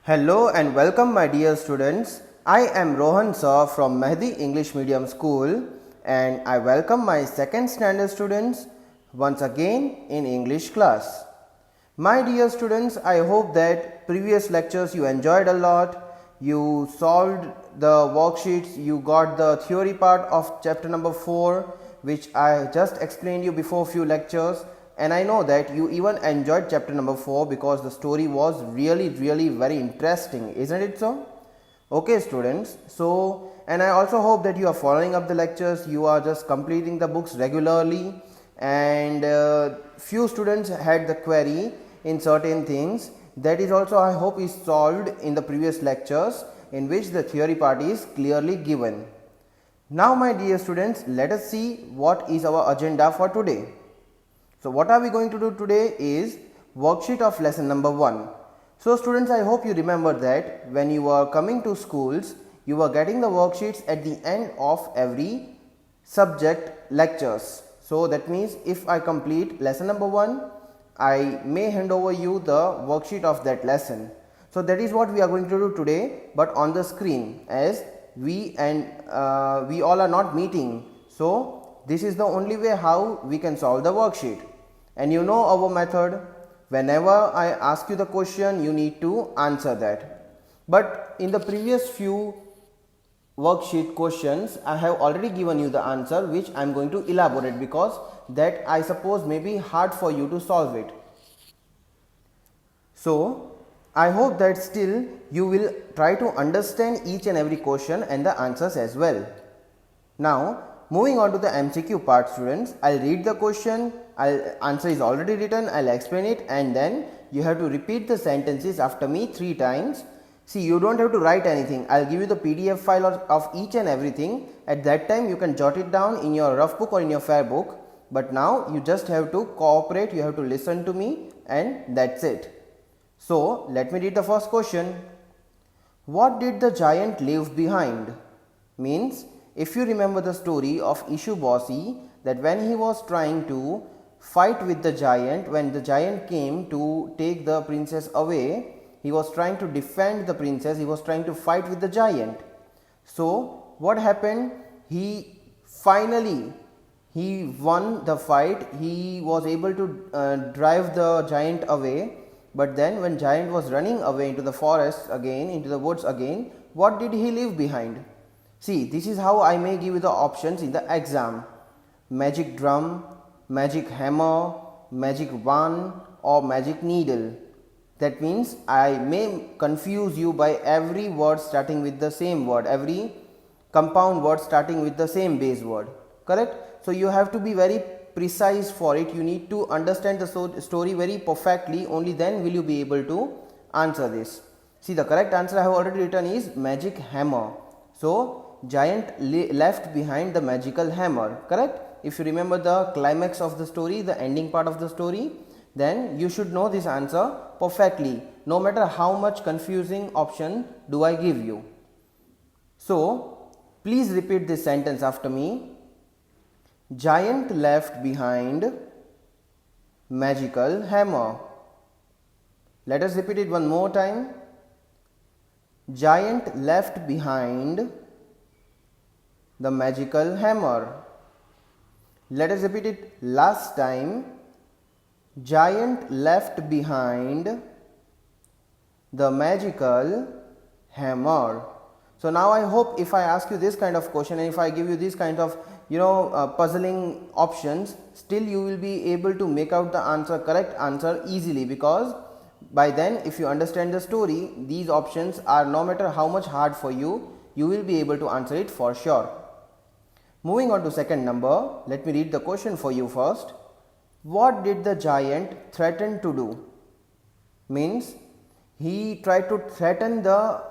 Hello and welcome my dear students. I am Rohan sir from Mehdi English Medium School and I welcome my second standard students once again in English class. My dear students, I hope that previous lectures you enjoyed a lot. You solved the worksheets, you got the theory part of chapter number 4 which I just explained you before few lectures. And I know that you even enjoyed chapter number 4 because the story was really very interesting, isn't it so? Okay students, so and I also hope that you are following up the lectures, you are just completing the books regularly, and few students had the query in certain things, that is also I hope is solved in the previous lectures in which the theory part is clearly given. Now my dear students, let us see what is our agenda for today. So what are we going to do today is worksheet of lesson number 1. So students, I hope you remember that when you were coming to schools, you were getting the worksheets at the end of every subject lectures. So that means if I complete lesson number 1, I may hand over you the worksheet of that lesson. So that is what we are going to do today, but on the screen, as we all are not meeting. So this is the only way how we can solve the worksheet. And you know our method. Whenever I ask you the question, you need to answer that. But in the previous few worksheet questions, I have already given you the answer which I am going to elaborate because that I suppose may be hard for you to solve it. So I hope that still you will try to understand each and every question and the answers as well. Now moving on to the MCQ part students, I'll read the question, answer is already written, I'll explain it, and then you have to repeat the sentences after me 3 times. See, you don't have to write anything, I'll give you the PDF file of each and everything. At that time you can jot it down in your rough book or in your fair book, but now you just have to cooperate, you have to listen to me, and that's it. So let me read the first question. What did the giant leave behind? Means, if you remember the story of Ishubosi, that when he was trying to fight with the giant, when the giant came to take the princess away, he was trying to defend the princess, he was trying to fight with the giant. So what happened? He finally won the fight, he was able to drive the giant away. But then when giant was running away into the forest again, into the woods again, what did he leave behind? See, this is how I may give you the options in the exam. Magic drum, magic hammer, magic wand, or magic needle. That means I may confuse you by every word starting with the same word, every compound word starting with the same base word. Correct? So you have to be very precise for it. You need to understand the story very perfectly. Only then will you be able to answer this. See, the correct answer I have already written is magic hammer. So giant left behind the magical hammer, correct? If you remember the climax of the story, the ending part of the story, then you should know this answer perfectly, no matter how much confusing option do I give you. So please repeat this sentence after me. Giant left behind magical hammer. Let us repeat it one more time. Giant left behind the magical hammer. Let us repeat it last time. Giant left behind the magical hammer. So now I hope if I ask you this kind of question and if I give you this kind of puzzling options, still you will be able to make out the answer, correct answer easily, because by then if you understand the story, these options are no matter how much hard for you, you will be able to answer it for sure. Moving on to second number, let me read the question for you first. What did the giant threaten to do? Means he tried to threaten the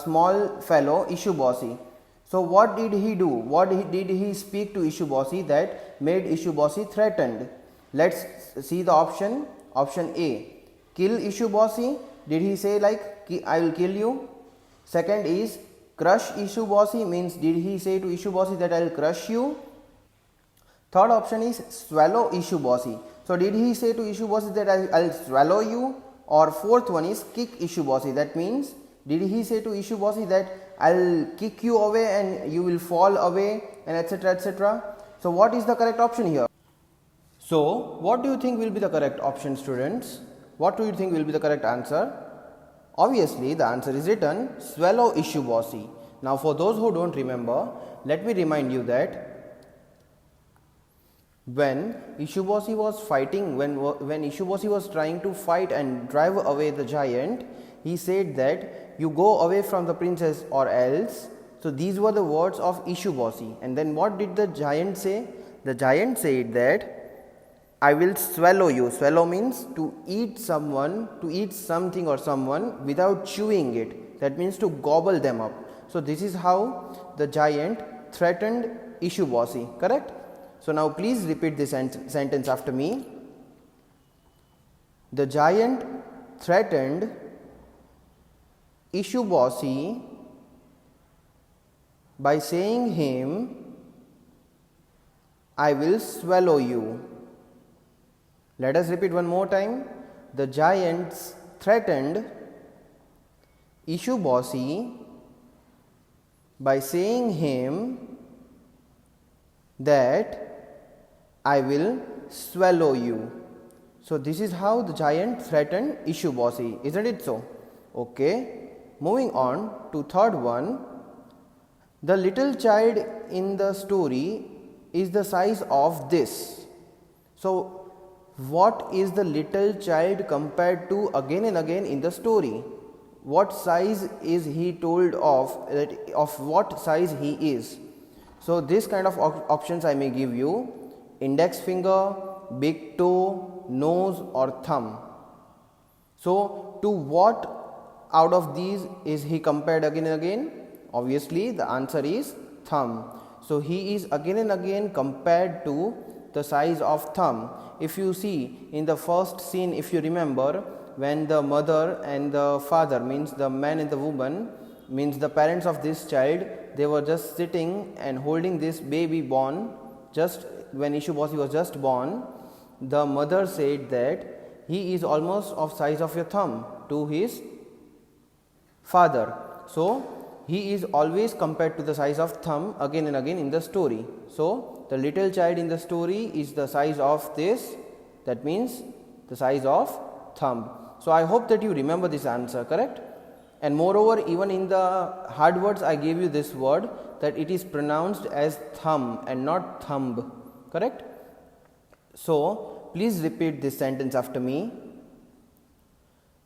small fellow Ishubosi. So what did he do? What did he speak to Ishubosi that made Ishubosi threatened? Let's see the option. Option A, kill Ishubosi. Did he say like I will kill you? Second is crush Ishubosi, means did he say to Ishubosi that I will crush you? Third option is swallow Ishubosi. So did he say to Ishubosi that I will swallow you? Or fourth one is kick Ishubosi. That means, did he say to Ishubosi that I'll kick you away and you will fall away and etc. etc. So what is the correct option here? So what do you think will be the correct option, students? What do you think will be the correct answer? Obviously the answer is written swallow Ishubosi. Now for those who don't remember, let me remind you that when Ishubosi was fighting, when Ishubosi was trying to fight and drive away the giant, he said that you go away from the princess or else. So these were the words of Ishubosi. And then what did the giant say? The giant said that I will swallow you. Swallow means to eat someone, to eat something or someone without chewing it. That means to gobble them up. So this is how the giant threatened Ishubosi, correct? So now please repeat this sentence after me. The giant threatened Ishubosi by saying him, I will swallow you. Let us repeat one more time. The giants threatened Ishubosi by saying him that I will swallow you. So this is how the giant threatened Ishubosi, isn't it so? Okay. Moving on to third one. The little child in the story is the size of this. So what is the little child compared to again and again in the story? What size is he told of what size he is? So this kind of options I may give you: index finger, big toe, nose or thumb. So to what out of these is he compared again and again? Obviously the answer is thumb. So he is again and again compared to the size of thumb. If you see in the first scene, if you remember, when the mother and the father, means the man and the woman, means the parents of this child, they were just sitting and holding this baby born. Just when Ishubosi was just born, the mother said that he is almost of size of your thumb to his father. So he is always compared to the size of thumb again and again in the story. So the little child in the story is the size of this, that means the size of thumb. So I hope that you remember this answer, correct? And moreover, even in the hard words I gave you this word, that it is pronounced as thumb and not thumb, correct? So please repeat this sentence after me.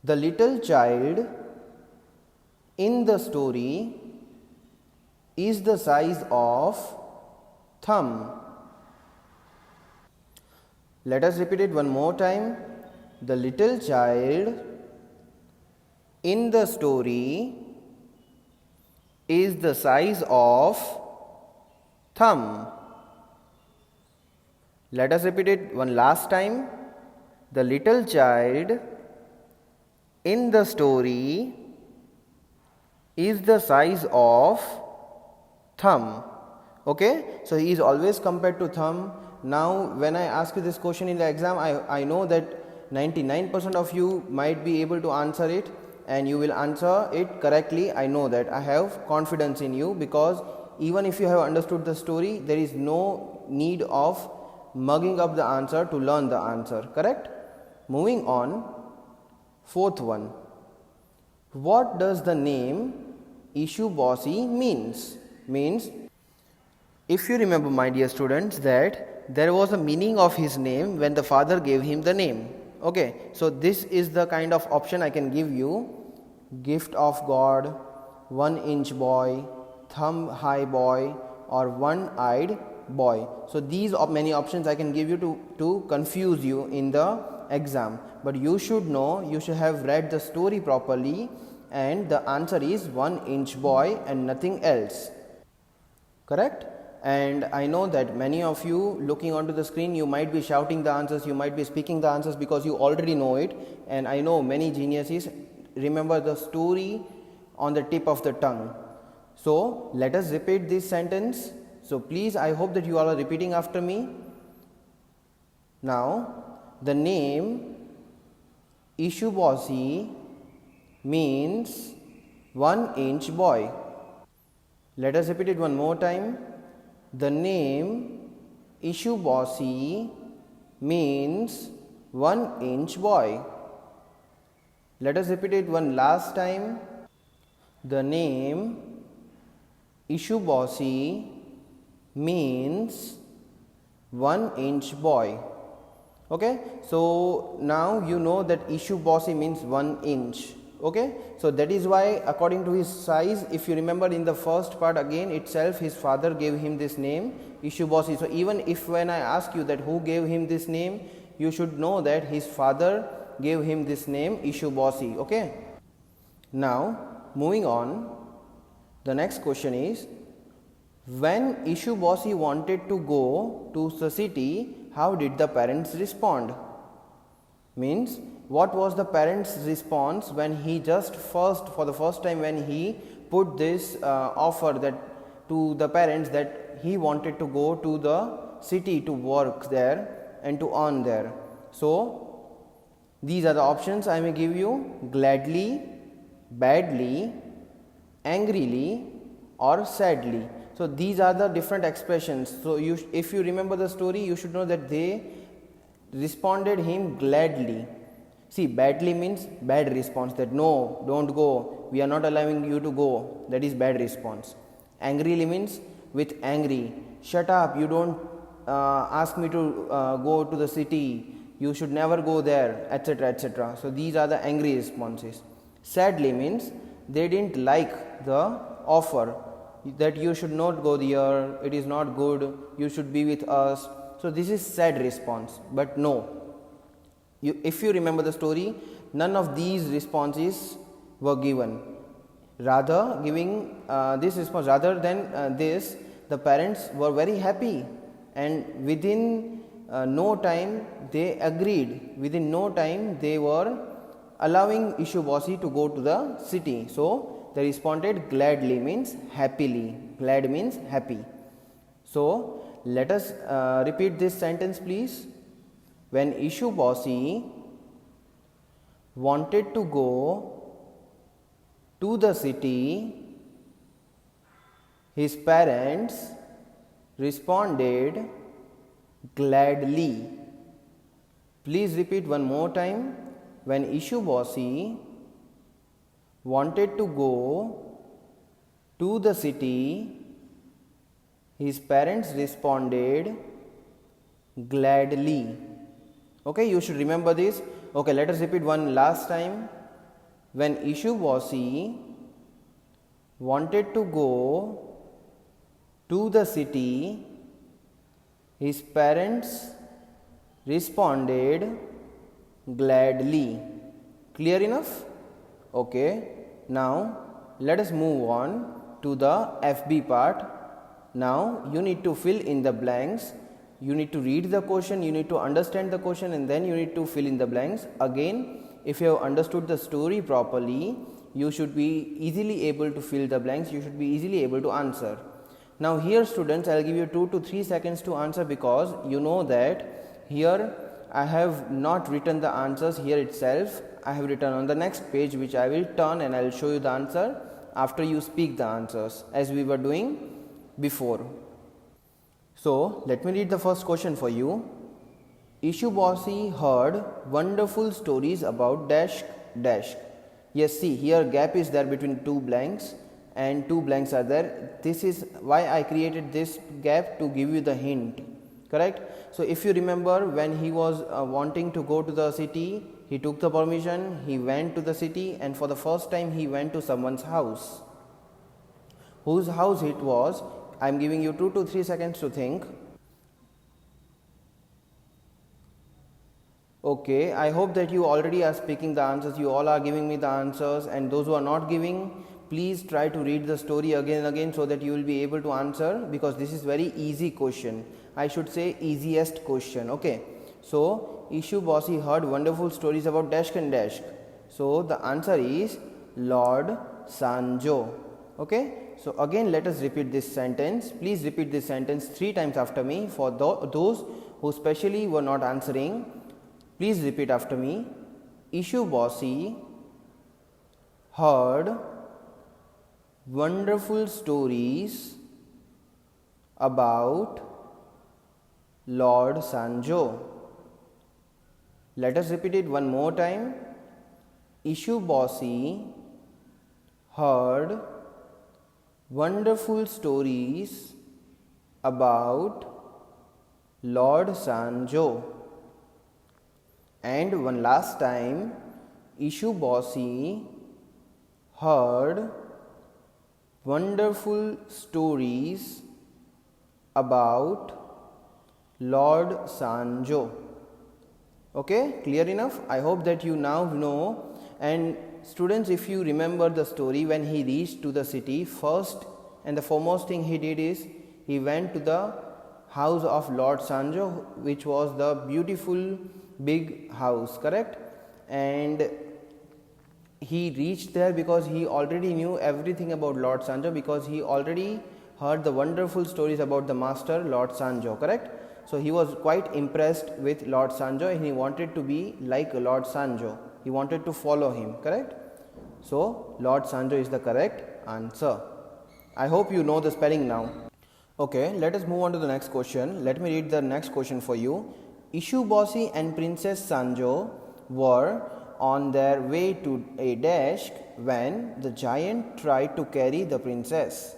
The little child in the story is the size of thumb. Let us repeat it one more time. The little child in the story is the size of thumb. Let us repeat it one last time. The little child in the story is the size of thumb. Okay, so he is always compared to thumb. Now when I ask you this question in the exam, I know that 99% of you might be able to answer it, and you will answer it correctly. I know that. I have confidence in you, because even if you have understood the story, there is no need of mugging up the answer to learn the answer, correct? Moving on, fourth one. What does the name Ishubosi means? Means, if you remember, my dear students, that there was a meaning of his name when the father gave him the name. Okay, so this is the kind of option I can give you: gift of God, 1-inch boy, thumb high boy, or one-eyed boy. So these are many options I can give you to confuse you in the exam. But you should know, you should have read the story properly, and the answer is 1-inch boy and nothing else, correct? And I know that many of you looking onto the screen, you might be shouting the answers, you might be speaking the answers because you already know it. And I know many geniuses remember the story on the tip of the tongue. So let us repeat this sentence. So please, I hope that you all are repeating after me. Now, the name Ishubosi means 1-inch boy. Let us repeat it one more time. The name Ishubosi means 1-inch boy. Let us repeat it one last time. The name Ishubosi means 1-inch boy. Okay, so now you know that Ishubosi means 1 inch. Okay, so that is why according to his size, if you remember in the first part again itself, his father gave him this name Ishubosi. So even if when I ask you that who gave him this name, you should know that his father gave him this name Ishubosi. Okay, now moving on, the next question is, when Ishubosi wanted to go to the city, how did the parents respond? Means, what was the parents' response when he for the first time when he put this offer that to the parents that he wanted to go to the city to work there and to earn there. So these are the options I may give you: gladly, badly, angrily, or sadly. So these are the different expressions. So if you remember the story, you should know that they responded him gladly. See, badly means bad response, that no, don't go, we are not allowing you to go, that is bad response. Angrily means with angry, shut up, you don't ask me to go to the city, you should never go there, etc., etc. So these are the angry responses. Sadly means they didn't like the offer, that you should not go there, it is not good, you should be with us. So this is sad response. But no, if you remember the story, none of these responses were given. Rather, giving this response, rather than this, the parents were very happy, and within no time they agreed. Within no time they were allowing Ishubosi to go to the city. So they responded gladly means happily. Glad means happy. So let us repeat this sentence, please. When Ishubosi wanted to go to the city, his parents responded gladly. Please repeat one more time. When Ishubosi wanted to go to the city, his parents responded gladly. Okay, you should remember this. Okay, let us repeat one last time. When Ishubosi wanted to go to the city, his parents responded gladly. Clear enough? Okay, now let us move on to the FB part. Now you need to fill in the blanks. You need to read the question, you need to understand the question, and then you need to fill in the blanks. Again, if you have understood the story properly, you should be easily able to fill the blanks, you should be easily able to answer. Now here students, I will give you 2 to 3 seconds to answer, because you know that here I have not written the answers here itself. I have written on the next page, which I will turn and I will show you the answer after you speak the answers, as we were doing before. So let me read the first question for you. Ishubosi heard wonderful stories about dash dash. Yes, see here gap is there between two blanks, and two blanks are there. This is why I created this gap, to give you the hint. Correct? So if you remember, when he was wanting to go to the city, he took the permission, he went to the city, and for the first time he went to someone's house. Whose house it was, I am giving you 2 to 3 seconds to think. Okay, I hope that you already are speaking the answers, you all are giving me the answers, and those who are not giving, please try to read the story again and again, so that you will be able to answer, because this is very easy question. I should say easiest question. Okay, so Ishubosi heard wonderful stories about dash and dash. So the answer is Lord Sanjo. Okay, so again let us repeat this sentence. Please repeat this sentence 3 times after me. For those who specially were not answering, please repeat after me. Ishubosi heard wonderful stories about Lord Sanjo. Let us repeat it one more time. Ishubosi heard wonderful stories about Lord Sanjo. And one last time, Ishubosi heard wonderful stories about Lord Sanjo. Okay, clear enough? I hope that you now know. And students, if you remember the story, when he reached to the city, first and the foremost thing he did is he went to the house of Lord Sanjo, which was the beautiful big house, correct? And he reached there because he already knew everything about Lord Sanjo, because he already heard the wonderful stories about the master Lord Sanjo, correct? So he was quite impressed with Lord Sanjo and he wanted to be like Lord Sanjo. He wanted to follow him, correct? So Lord Sanjo is the correct answer. I hope you know the spelling now. Okay, let us move on to the next question. Let me read the next question for you. Ishubosi and Princess Sanjo were on their way to a desk when the giant tried to carry the princess.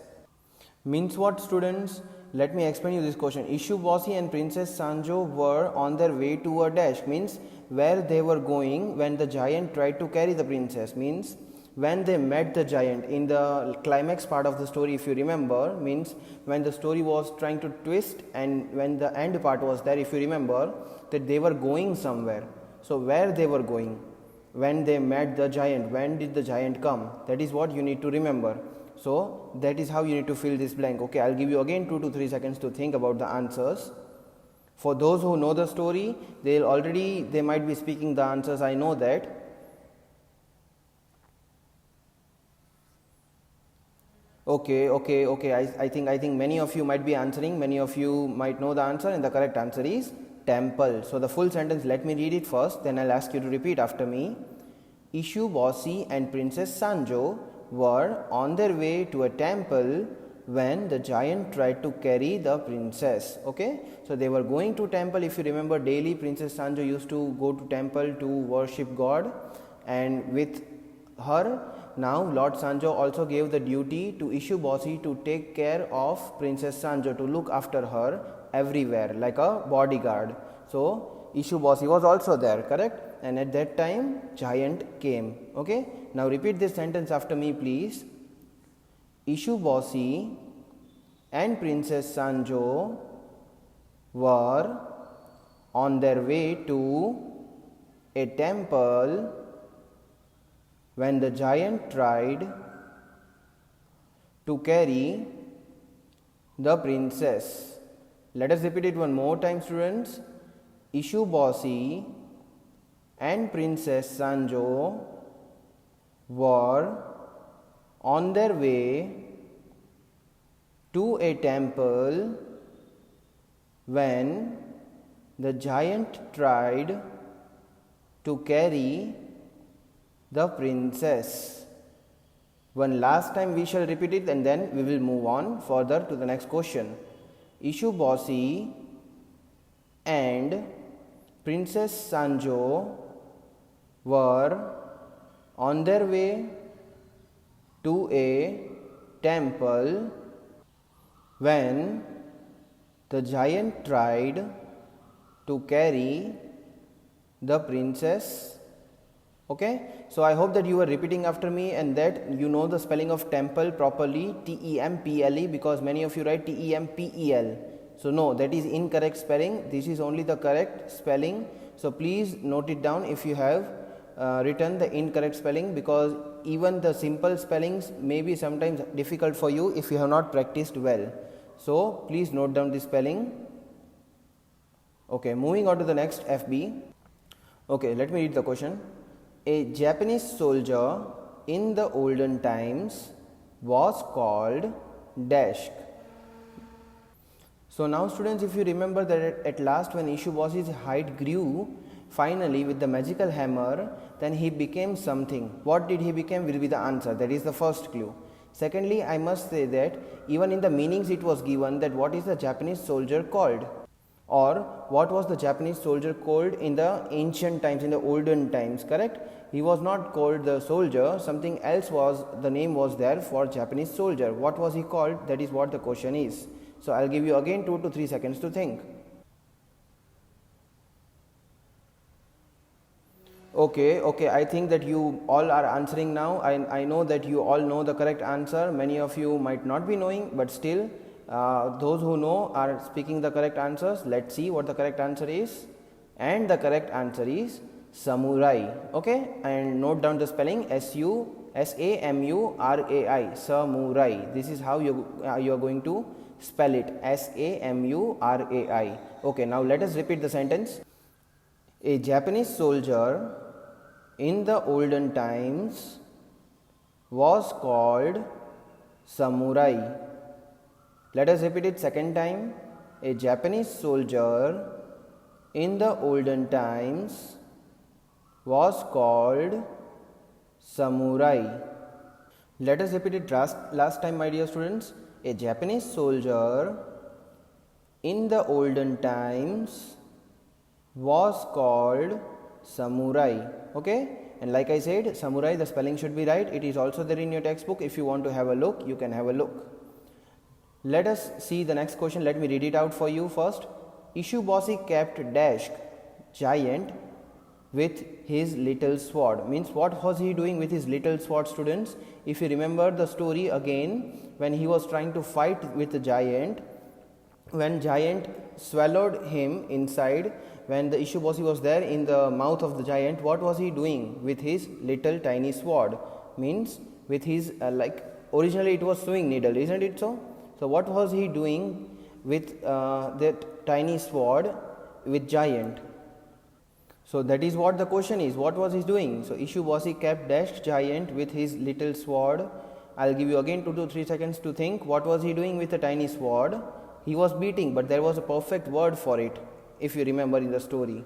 Means what, students? Let me explain you this question. Ishubosi and Princess Sanjo were on their way to a desk, means where they were going when the giant tried to carry the princess, means when they met the giant in the climax part of the story, if you remember, means when the story was trying to twist and when the end part was there, if you remember, that they were going somewhere. So where they were going when they met the giant, when did the giant come? That is what you need to remember. So that is how you need to fill this blank. Okay, I'll give you again 2 to 3 seconds to think about the answers. For those who know the story, they might be speaking the answers, I know that. Okay. I think many of you might be answering. Many of you might know the answer, and the correct answer is temple. So the full sentence, let me read it first, then I'll ask you to repeat after me. Ishubosi and Princess Sanjo were on their way to a temple when the giant tried to carry the princess. Okay, so they were going to temple. If you remember, daily Princess Sanjo used to go to temple to worship God, and with her, now Lord Sanjo also gave the duty to Ishubosi to take care of Princess Sanjo, to look after her everywhere like a bodyguard. So Ishubosi was also there, correct? And at that time giant came. Okay, now repeat this sentence after me, please. Ishubosi and Princess Sanjo were on their way to a temple when the giant tried to carry the princess. Let us repeat it one more time, students. Ishubosi and Princess Sanjo were on their way to a temple when the giant tried to carry the princess. One last time we shall repeat it and then we will move on further to the next question. Ishubosi and Princess Sanjo were on their way to a temple when the giant tried to carry the princess. Okay, so I hope that you are repeating after me and that you know the spelling of temple properly, T-E-M-P-L-E, because many of you write T-E-M-P-E-L. So no, that is incorrect spelling. This is only the correct spelling. So please note it down if you have written the incorrect spelling, because even the simple spellings may be sometimes difficult for you if you have not practiced well. So please note down the spelling. Okay, moving on to the next FB. Okay, let me read the question. A Japanese soldier in the olden times was called dash. So now students, if you remember that at last when Ishubosi's height grew finally with the magical hammer, then he became something. What did he become will be the answer. That is the first clue. Secondly, I must say that even in the meanings it was given that what is the Japanese soldier called, or what was the Japanese soldier called in the ancient times, in the olden times, correct? He was not called the soldier, something else was, the name was there for Japanese soldier. What was he called? That is what the question is. So I'll give you again 2 to 3 seconds to think. Okay, I think that you all are answering now. I know that you all know the correct answer. Many of you might not be knowing, but still those who know are speaking the correct answers. Let's see what the correct answer is. And the correct answer is samurai. Okay, and note down the spelling SAMURAI, samurai. This is how you are going to spell it, SAMURAI. Okay, now let us repeat the sentence. A Japanese soldier in the olden times was called samurai. Let us repeat it second time. A Japanese soldier in the olden times was called samurai. Let us repeat it last time, my dear students. A Japanese soldier in the olden times was called samurai. Okay, and like I said, samurai, the spelling should be right. It is also there in your textbook. If you want to have a look, you can have a look. Let us see the next question. Let me read it out for you first. Ishiboshi kept dash giant with his little sword. Means what was he doing with his little sword, students? If you remember the story again, when he was trying to fight with the giant, when giant swallowed him inside, when the Ishiboshi was there in the mouth of the giant, what was he doing with his little tiny sword? Means with his originally it was sewing needle, isn't it so? So what was he doing with that tiny sword with giant? So that is what the question is. What was he doing? So Ishiboshi kept dash giant with his little sword. I'll give you again 2 to 3 seconds to think. What was he doing with the tiny sword? He was beating, but there was a perfect word for it, if you remember in the story.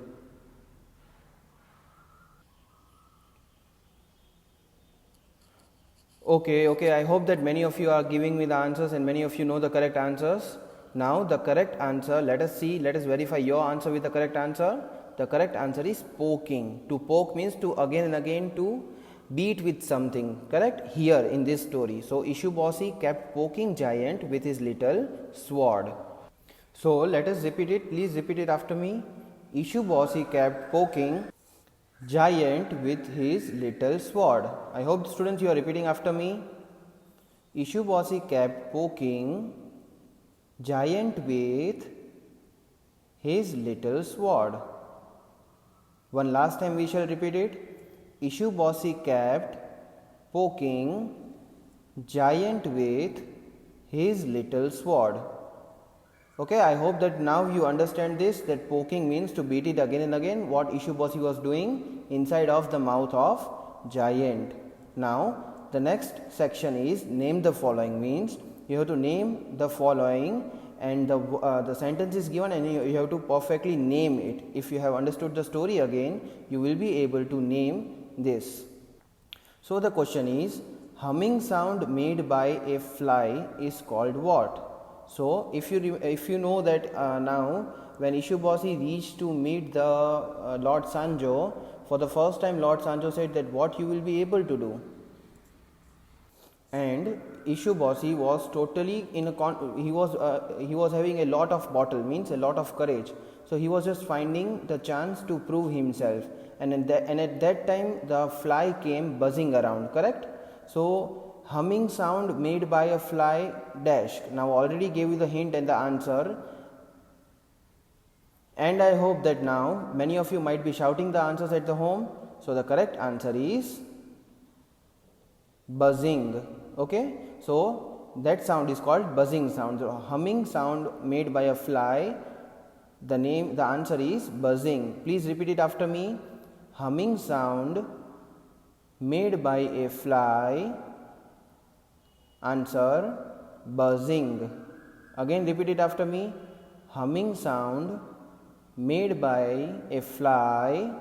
Okay, I hope that many of you are giving me the answers and many of you know the correct answers. Now the correct answer, let us verify your answer with the correct answer. The correct answer is poking. To poke means to again and again to beat with something, correct? Here in this story. So Ishiboshi kept poking giant with his little sword. So let us repeat it. Please repeat it after me. Ishiboshi kept poking giant with his little sword. I hope students you are repeating after me. Ishiboshi kept poking giant with his little sword. One last time we shall repeat it. Ishiboshi kept poking giant with his little sword. Okay, I hope that now you understand this, that poking means to beat it again and again, what Ishiboshi was doing inside of the mouth of giant. Now the next section is name the following, means you have to name the following and the sentence is given and you have to perfectly name it. If you have understood the story again, you will be able to name this. So the question is, humming sound made by a fly is called what? So if you know that now when Ishiboshi reached to meet the Lord Sanjo, for the first time Lord Sanjo said that what you will be able to do. And Ishiboshi was totally he was having a lot of bottle, means a lot of courage. So he was just finding the chance to prove himself, and at that time the fly came buzzing around, correct? So humming sound made by a fly dash. Now already gave you the hint and the answer, and I hope that now many of you might be shouting the answers at the home. So the correct answer is buzzing. Okay, so that sound is called buzzing sound. So humming sound made by a fly, the answer is buzzing. Please repeat it after me. Humming sound made by a fly, answer buzzing. Again repeat it after me. Humming sound made by a fly?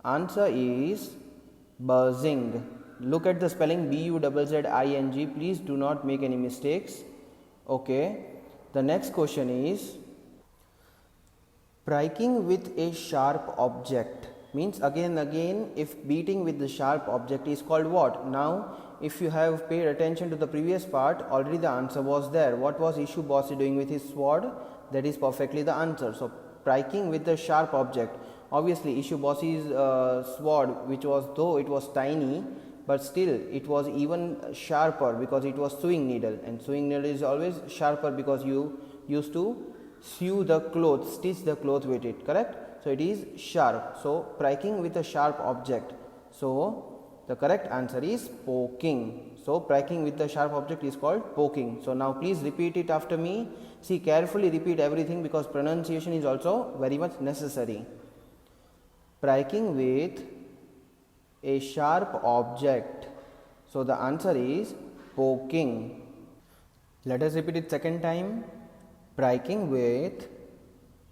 Answer is buzzing. Look at the spelling buzzing. Please do not make any mistakes. Okay. The next question is striking with a sharp object. Means again and again, if beating with the sharp object is called what? Now, if you have paid attention to the previous part, already the answer was there. What was Ishu Bossy doing with his sword? That is perfectly the answer. So, striking with the sharp object. Obviously, Ishu Bossy's sword, which was, though it was tiny, but still it was even sharper because it was sewing needle, and sewing needle is always sharper because you used to sew the cloth, stitch the cloth with it, correct? So, it is sharp. So, striking with a sharp object. So, the correct answer is poking. So, striking with the sharp object is called poking. So, now please repeat it after me. See, carefully repeat everything because pronunciation is also very much necessary. Striking with a sharp object. So, the answer is poking. Let us repeat it second time. Striking with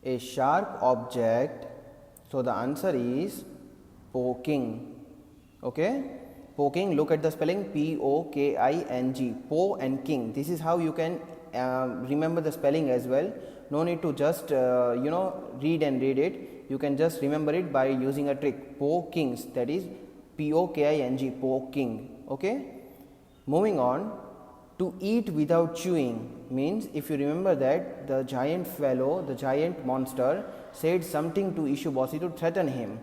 a sharp object. So, the answer is poking. Okay, poking. Look at the spelling P-O-K-I-N-G, po and king. This is how you can remember the spelling as well. No need to just read it. You can just remember it by using a trick. Pokings, that is P-O-K-I-N-G, poking. Okay, moving on. To eat without chewing means, if you remember that the giant fellow, the giant monster said something to Ishu Bossy to threaten him.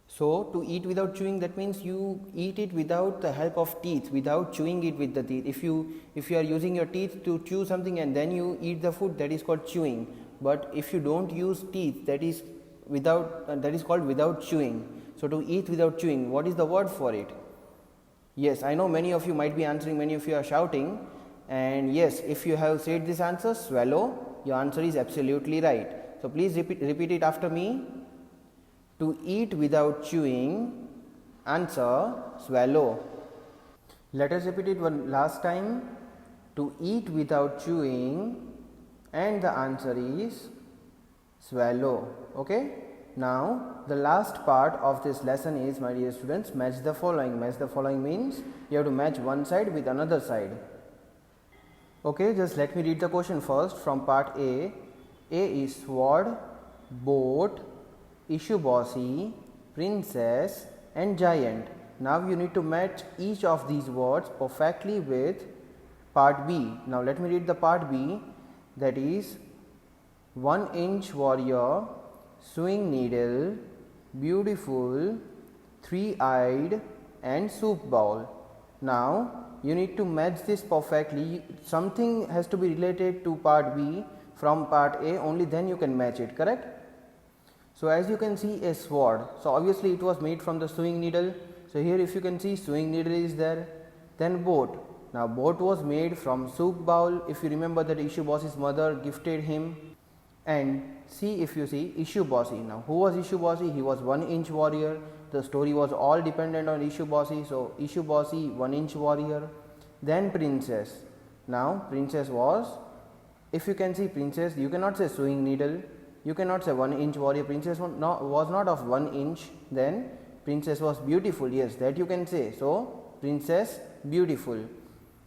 So, to eat without chewing, that means you eat it without the help of teeth, without chewing it with the teeth. If you are using your teeth to chew something and then you eat the food, that is called chewing. But if you don't use teeth, that is called without chewing. So, to eat without chewing, what is the word for it? Yes, I know many of you might be answering, many of you are shouting, and yes, if you have said this answer, swallow, your answer is absolutely right. So, please repeat it after me. To eat without chewing, answer swallow. Let us repeat it one last time. To eat without chewing, and the answer is swallow. Okay. Now, the last part of this lesson is, my dear students, match the following. Match the following means you have to match one side with another side. Okay, just let me read the question first from part A. A is sword, boat, Ishu Bossy, princess and giant. Now, you need to match each of these words perfectly with part B. Now, let me read the part B, that is 1-inch warrior, sewing needle, beautiful, three-eyed and soup bowl. Now, you need to match this perfectly. Something has to be related to part B from part A, only then you can match it, correct? So, as you can see, a sword. So, obviously it was made from the sewing needle. So, here if you can see, sewing needle is there. Then boat. Now, boat was made from soup bowl. If you remember that Ishu Bossy's mother gifted him. And see, if you see, Ishu Bossy. Now, who was Ishu Bossy? He was 1-inch warrior. The story was all dependent on Ishu Bossy. So, Ishu Bossy, 1-inch warrior. Then princess. Now, princess was, if you can see princess, you cannot say sewing needle. You cannot say 1-inch warrior. Princess was not of 1 inch. Then princess was beautiful. Yes, that you can say. So, princess beautiful.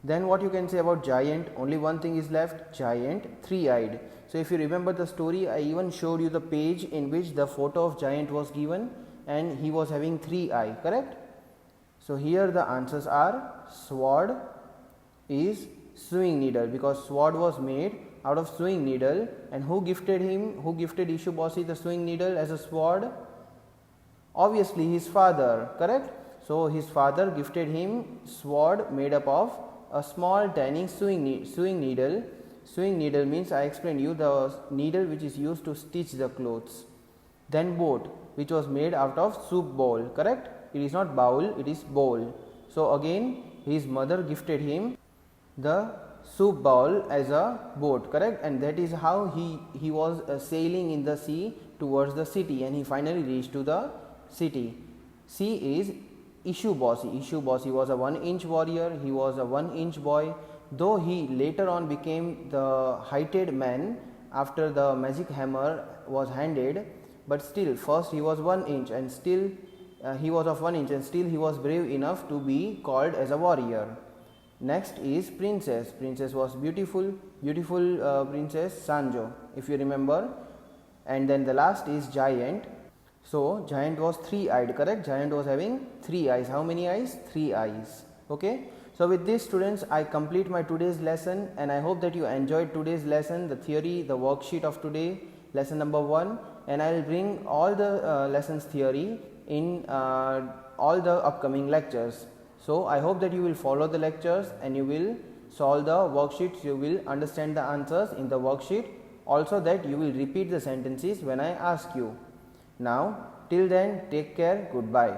Then what you can say about giant? Only one thing is left, giant, three-eyed. So, if you remember the story, I even showed you the page in which the photo of giant was given and he was having 3 eyes, correct? So, here the answers are sword is sewing needle, because sword was made out of sewing needle. And who gifted Ishu Bossy the sewing needle as a sword? Obviously his father, correct? So, his father gifted him sword made up of a small tiny sewing needle. Sewing needle means, I explained you, the needle which is used to stitch the clothes. Then boat, which was made out of soup bowl, correct? It is not bowl, it is bowl. So, again his mother gifted him the soup bowl as a boat, correct? And that is how he was sailing in the sea towards the city, and he finally reached to the city. C is Ishu Bossy. Ishu Bossy was a 1-inch warrior. He was a 1-inch boy, though he later on became the heighted man after the magic hammer was handed, but still first he was 1 inch and still he was of 1 inch and still he was brave enough to be called as a warrior. Next is princess. Princess was beautiful princess Sanjo, if you remember. And then the last is giant. So giant was 3-eyed, correct? Giant was having 3 eyes. How many eyes? 3 eyes. Okay. So with this, students, I complete my today's lesson, and I hope that you enjoyed today's lesson, the theory, the worksheet of today, lesson number 1, and I will bring all the lessons theory in all the upcoming lectures. So I hope that you will follow the lectures and you will solve the worksheets, you will understand the answers in the worksheet, also that you will repeat the sentences when I ask you. Now till then, take care, goodbye.